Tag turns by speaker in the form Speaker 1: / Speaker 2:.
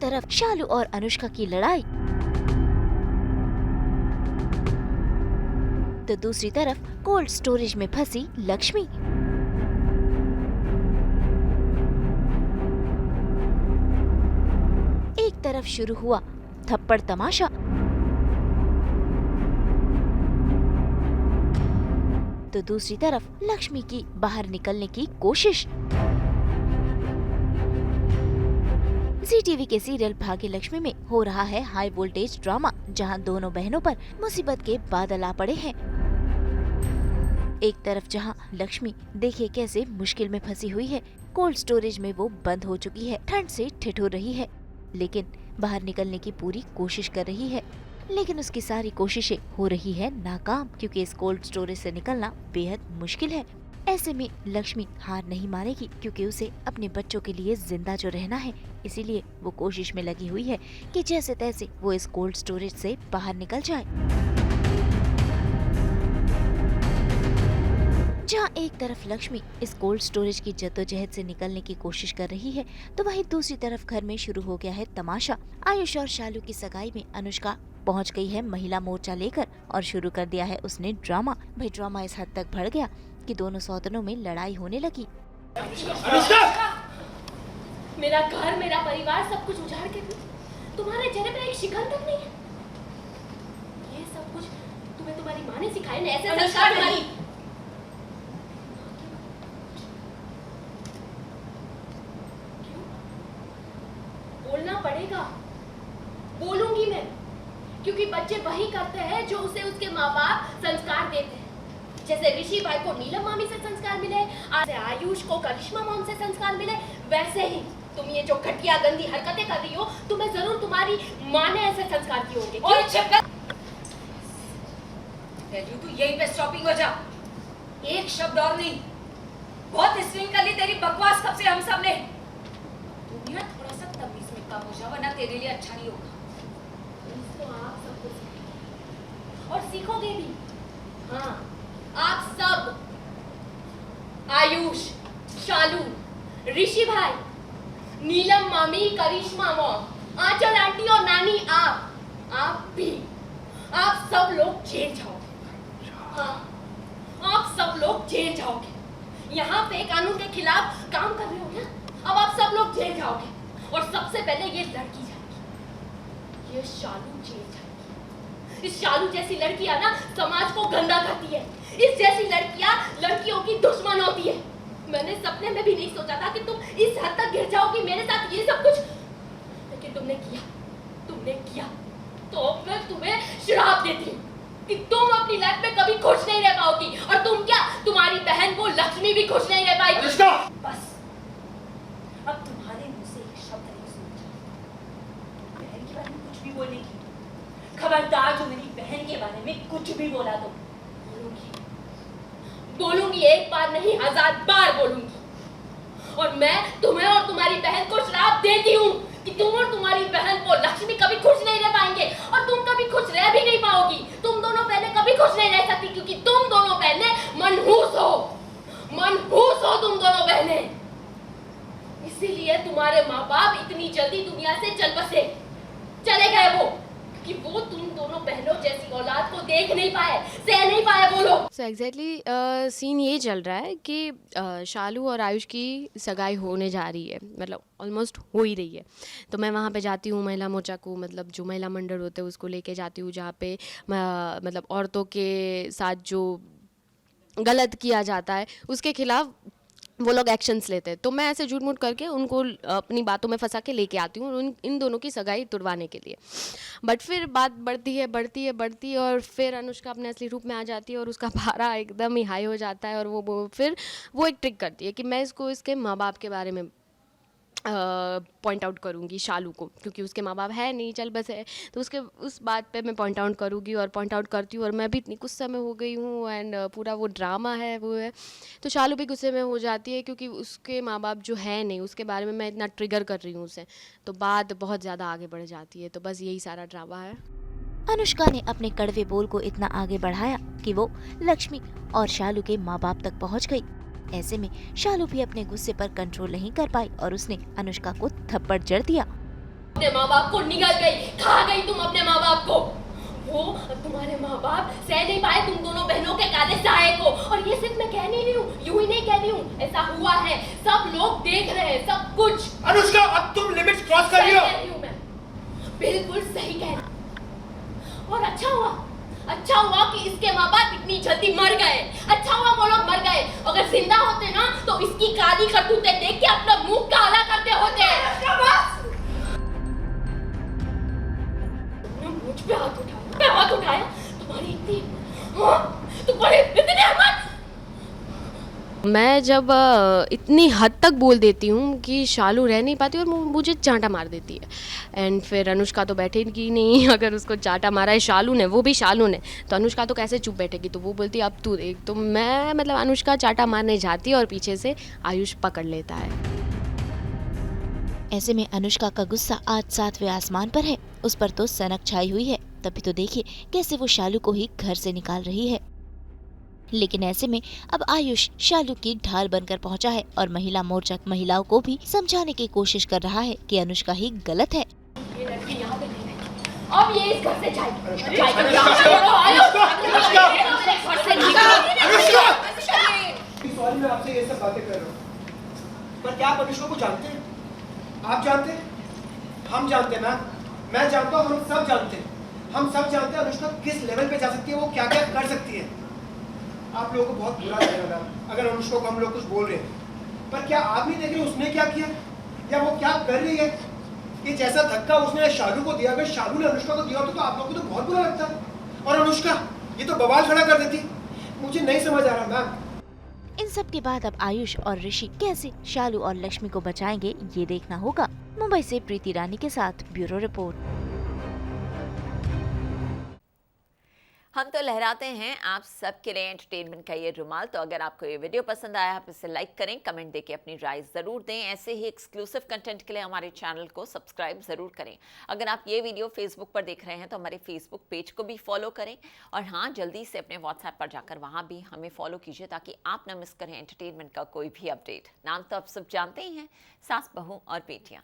Speaker 1: तरफ शालू और अनुष्का की लड़ाई, तो दूसरी तरफ कोल्ड स्टोरेज में फंसी लक्ष्मी। एक तरफ शुरू हुआ थप्पड़ तमाशा, तो दूसरी तरफ लक्ष्मी की बाहर निकलने की कोशिश। जी टीवी के सीरियल भाग्य लक्ष्मी में हो रहा है हाई वोल्टेज ड्रामा, जहां दोनों बहनों पर मुसीबत के बादल आ पड़े हैं। एक तरफ जहां लक्ष्मी देखिए कैसे मुश्किल में फंसी हुई है, कोल्ड स्टोरेज में वो बंद हो चुकी है, ठंड से ठिठुर रही है, लेकिन बाहर निकलने की पूरी कोशिश कर रही है, लेकिन उसकी सारी कोशिशें हो रही है नाकाम, क्योंकि इस कोल्ड स्टोरेज से निकलना बेहद मुश्किल है। ऐसे में लक्ष्मी हार नहीं मानेगी, क्योंकि उसे अपने बच्चों के लिए जिंदा जो रहना है, इसीलिए वो कोशिश में लगी हुई है कि जैसे तैसे वो इस कोल्ड स्टोरेज से बाहर निकल जाए। जहाँ एक तरफ लक्ष्मी इस कोल्ड स्टोरेज की जद्दोजहद से निकलने की कोशिश कर रही है, तो वहीं दूसरी तरफ घर में शुरू हो गया है तमाशा। आयुष और शालू की सगाई में अनुष्का पहुंच गई है महिला मोर्चा लेकर और शुरू कर दिया है उसने ड्रामा। भाई ड्रामा इस हद तक बढ़ गया कि दोनों सौतनों में लड़ाई होने लगी।
Speaker 2: मेरा घर, मेरा परिवार सब कुछ उजाड़ के भी तुम्हारे चेहरे पे एक शिकन तक नहीं है। ये सब कुछ तुम्हें तुम्हारी माँ ने सिखाया ना, ऐसे संस्कार नहीं। बोलना पड़ेगा, बोलूंगी मैं, क्योंकि बच्चे वही करते हैं जो उसे उसके माँ बाप संस्कार देते हैं। जैसे ऋषि भाई को नीलम मामी से संस्कार मिले, आयुष को करिश्मा मॉम से संस्कार मिले, वैसे ही तुम ये जो घटिया गंदी हरकतें कर रही हो, तुम्हें जरूर तुम्हारी माँ ने ऐसे संस्कार किए होंगे।
Speaker 3: और तू यहीं पे स्टॉपिंग हो जा, एक शब्द और नहीं। बहुत स्ट्रिंग कर ली तेरी बकवास कब से हम सब ने। दुनिया थोड़ा सा तमीज में कम हो जा, वरना तेरे लिए अच्छा नहीं होगा।
Speaker 2: इसको आप सब कुछ सीखेंगे और सीखोगे भी। हाँ, आप सब, आयुष, शालू, ऋषि भाई, नीलम मामी, करिश्मा मॉम, आंचल आंटी और नानी, आप भी, आप सब लोग जेल जाओगे। हाँ, आप सब लोग जेल जाओगे। यहाँ पे कानून के खिलाफ काम कर रहे हो ना, अब आप सब लोग जेल जाओगे। और सबसे पहले ये लड़की जाएगी, ये शालू जेल जाएगी। इस शालू जैसी लड़कियां ना समाज को गंदा करती है। इस जैसी लड़कियां लड़कियों की दुश्मन होती है। मैंने सपने में भी नहीं सोचा था कि तुम इस हद तक गिर जाओगी मेरे साथ ये सब कुछ, लेकिन तुमने किया। तो मैं तुम्हें श्राप देती हूँ कि तुम अपनी लाइफ में कभी खुश नहीं रह पाओगी। और तुम क्या, तुम्हारी बहन को लक्ष्मी भी खुश नहीं रह पाएगी।
Speaker 3: बस अब तुम्हारे मुंह से एक शब्द नहीं सुनना। बहन के बारे में कुछ भी बोलने की खबरदार, जो मेरी बहन के बारे में कुछ भी बोला तो
Speaker 2: बोलूंगी, एक बार नहीं 1000 बार बोलूंगी। और मैं तुम्हें और तुम्हारी बहन को श्राप देती हूँ कि तुम और तुम्हारी बहन को लक्ष्मी कभी खुश नहीं रह पाएंगे, और तुम कभी खुश रह भी नहीं पाओगी। तुम दोनों बहनें कभी खुश नहीं रह सकती, क्योंकि तुम दोनों बहनें मनहूस हो तुम दोनों बहनें। इसीलिए तुम्हारे माँ बाप इतनी जल्दी दुनिया से चले गए वो, कि वो तुम दोनों बहनों जैसी औलाद को देख नहीं पाए, सह नहीं पाए वो लोग।
Speaker 4: सो एग्जैक्टली सीन ये चल रहा है कि शालू और आयुष की सगाई होने जा रही है, मतलब ऑलमोस्ट हो ही रही है। तो मैं वहाँ पे जाती हूँ, महिला मोर्चा को, मतलब जो महिला मंडल होते हैं उसको लेके जाती हूँ, जहाँ पे मतलब औरतों के साथ जो गलत किया जाता है उसके खिलाफ वो लोग एक्शंस लेते हैं। तो मैं ऐसे झूठ मूठ करके उनको अपनी बातों में फंसा के लेके आती हूँ इन दोनों की सगाई तुड़वाने के लिए। बट फिर बात बढ़ती है और फिर अनुष्का अपने असली रूप में आ जाती है और उसका पारा एकदम ही हाई हो जाता है। और वो एक ट्रिक करती है कि मैं इसके माँ बाप के बारे में पॉइंट आउट करूँगी शालू को, क्योंकि उसके माँ बाप है नहीं, चल बस है, तो उस बात पे मैं पॉइंट आउट करूँगी और पॉइंट आउट करती हूँ। और मैं भी इतनी गुस्से में हो गई हूँ एंड पूरा वो ड्रामा है वो है, तो शालू भी गुस्से में हो जाती है, क्योंकि उसके माँ बाप जो है नहीं उसके बारे में मैं इतना ट्रिगर कर रही हूँ उसे, तो बात बहुत ज़्यादा आगे बढ़ जाती है। तो बस यही सारा ड्रामा है।
Speaker 1: अनुष्का ने अपने कड़वे बोल को इतना आगे बढ़ाया कि वो लक्ष्मी और शालू के माँ बाप तक पहुँच गई। ऐसे में शालू भी अपने गुस्से पर कंट्रोल नहीं कर पाई और उसने अनुष्का को थप्पड़ जड़ दिया।
Speaker 2: अपने माँ बाप को निगल गई, खा गई तुम अपने माँ बाप को। वो तुम्हारे माँ बाप सह नहीं पाए तुम दोनों बहनों के काले साए को। और ये सिर्फ मैं कह नहीं रही हूँ, यूं ही नहीं कह रही हूँ, ऐसा हुआ है, सब लोग देख रहे हैं, सब कुछ।
Speaker 5: अनुष्का, अब तुम लिमिट्स क्रॉस कर रही हो।
Speaker 2: सही कह रही हूँ मैं, बिल्कुल सही कह रही। और अच्छा हुआ कि इसके माँ बाप इतनी जल्दी मर गए। अच्छा हुआ वो लोग मर गए, अगर जिंदा होते ना तो इसकी काली करतूतें देख के अपना मुंह काला करते होते। मुझ पे हाथ उठाया, तुम्हारी इतनी हिम्मत।
Speaker 4: मैं जब इतनी हद तक बोल देती हूँ कि शालू रह नहीं पाती और मुझे चांटा मार देती है। एंड फिर अनुष्का तो बैठेगी नहीं, अगर उसको चांटा मारा है शालू ने, वो भी शालू ने, तो अनुष्का तो कैसे चुप बैठेगी। तो वो बोलती अब तू देख। तो मैं मतलब अनुष्का चांटा मारने जाती है और पीछे से आयुष पकड़ लेता है।
Speaker 1: ऐसे में अनुष्का का गुस्सा आज 7वें आसमान पर है, उस पर तो सनक छाई हुई है। तभी तो देखिए कैसे वो शालू को ही घर से निकाल रही है। लेकिन ऐसे में अब आयुष शालू की ढाल बनकर पहुंचा है और महिला मोर्चा महिलाओं को भी समझाने की कोशिश कर रहा है कि अनुष्का ही गलत है।
Speaker 2: ये लड़की यहाँ पे नहीं रहेगी, अब ये इस घर से जाएगी।
Speaker 5: सॉरी, मैं आपसे ये सब बातें कर रहा हूँ, पर क्या आप अनुष्का को जानते हैं? आप जानते हैं, हम जानते हैं मैम, मैं जानता हूँ, हम सब जानते हैं। हम सब जानते हैं अनुष्का किस लेवल पे जा सकती है, वो क्या क्या कर सकती है। आप लोगों को बहुत बुरा लगेगा मैम अगर अनुष्का को हम लोग कुछ बोल रहे हैं, पर क्या आप नहीं देख रहे उसने क्या किया या वो क्या कर रही है? ये जैसा धक्का उसने शालू को दिया, अगर शालू ने अनुष्का को दिया होता तो आप लोगों को तो बहुत बुरा लगता। और अनुष्का ये तो बवाल खड़ा कर देती। मुझे नहीं समझ आ रहा मैम।
Speaker 1: इन सब के बाद अब आयुष और ऋषि कैसे शालू और लक्ष्मी को बचाएंगे ये देखना होगा। मुंबई से प्रीति रानी के साथ ब्यूरो रिपोर्ट।
Speaker 6: हम तो लहराते हैं आप सबके लिए एंटरटेनमेंट का ये रुमाल। तो अगर आपको ये वीडियो पसंद आया, आप इसे लाइक करें, कमेंट देके अपनी राय ज़रूर दें। ऐसे ही एक्सक्लूसिव कंटेंट के लिए हमारे चैनल को सब्सक्राइब ज़रूर करें। अगर आप ये वीडियो फेसबुक पर देख रहे हैं तो हमारे फेसबुक पेज को भी फॉलो करें। और हाँ, जल्दी से अपने व्हाट्सएप पर जाकर वहाँ भी हमें फॉलो कीजिए ताकि आप ना मिस करें एंटरटेनमेंट का कोई भी अपडेट। नाम तो आप सब जानते ही हैं, सास, बहू और बेटियाँ।